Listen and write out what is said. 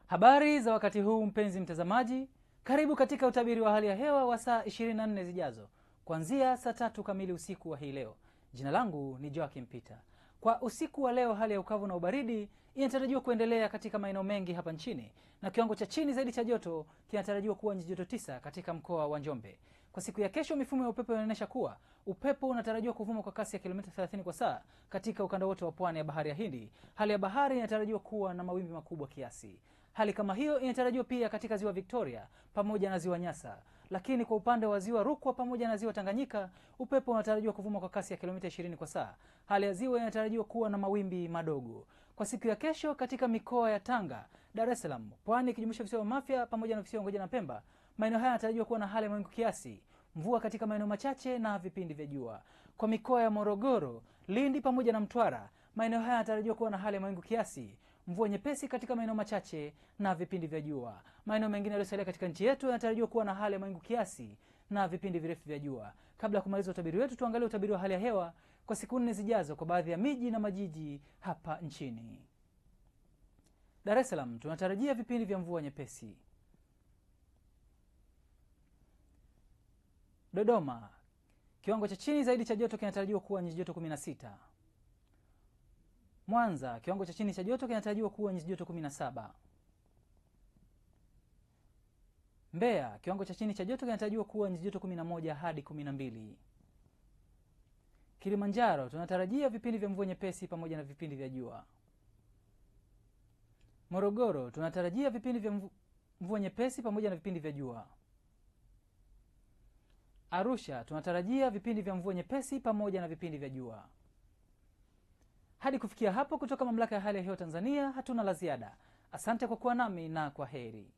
Habari za wakati huu mpenzi mtazamaji, karibu katika utabiri wa hali ya hewa wa saa 24 zijazo kuanzia saa 3 kamili usiku wa hii leo. Jina langu ni Joakim Peter. Kwa usiku wa leo, hali ya ukavu na ubaridi inatarajiwa kuendelea katika maeneo mengi hapa nchini, na kiwango cha chini zaidi cha joto kinatarajiwa kuwa nyuzi joto 9 katika mkoa wa Njombe. Kwa siku ya kesho, mifumo ya upepo inaonyesha kuwa upepo unatarajiwa kuvuma kwa kasi ya kilomita 30 kwa saa katika ukanda wote wa pwani ya bahari ya Hindi. Hali ya bahari inatarajiwa kuwa na mawimbi makubwa kiasi. Hali kama hiyo inatarajiwa pia katika ziwa Victoria pamoja na ziwa Nyasa, lakini kwa upande wa ziwa Rukwa pamoja na ziwa Tanganyika, upepo unatarajiwa kuvuma kwa kasi ya kilomita 20 kwa saa. Hali ya ziwa inatarajiwa kuwa na mawimbi madogo. Kwa siku ya kesho, katika mikoa ya Tanga, Dar es Salaam, Pwani ikijumuisha visiwa vya Mafia pamoja na visiwa Unguja na Pemba, maeneo haya yanatarajiwa kuwa na hali ya mawingu kiasi, mvua katika maeneo machache na vipindi vya jua. Kwa mikoa ya Morogoro, Lindi pamoja na Mtwara, maeneo haya yanatarajiwa kuwa na hali ya mawingu kiasi, mvua nyepesi katika maeneo machache na vipindi vya jua. Maeneo mengine yaliyosalia katika nchi yetu yanatarajiwa kuwa na hali ya mawingu kiasi na vipindi virefu vya jua. Kabla ya kumaliza utabiri wetu, tuangalie utabiri wa hali ya hewa kwa siku 4 zijazo kwa baadhi ya miji na majiji hapa nchini. Dar es Salaam tunatarajia vipindi vya mvua nyepesi. Dodoma, kiwango cha chini zaidi cha joto kinatarajiwa kuwa nyuzi joto 16. Mwanza, kiwango cha chini cha joto kinatarajiwa kuwa nyuzi joto 17. Mbeya, kiwango cha chini cha joto kinatarajiwa kuwa nyuzi joto 11 hadi 12. Kilimanjaro tunatarajia vipindi vya mvua nyepesi pamoja na vipindi vya jua. Morogoro tunatarajia vipindi vya mvua nyepesi pamoja na vipindi vya jua. Arusha tunatarajia vipindi vya mvua nyepesi pamoja na vipindi vya jua. Hadi kufikia hapo, kutoka Mamlaka ya Hali ya Hewa Tanzania hatuna la ziada. Asante kwa kuwa nami na kwa heri.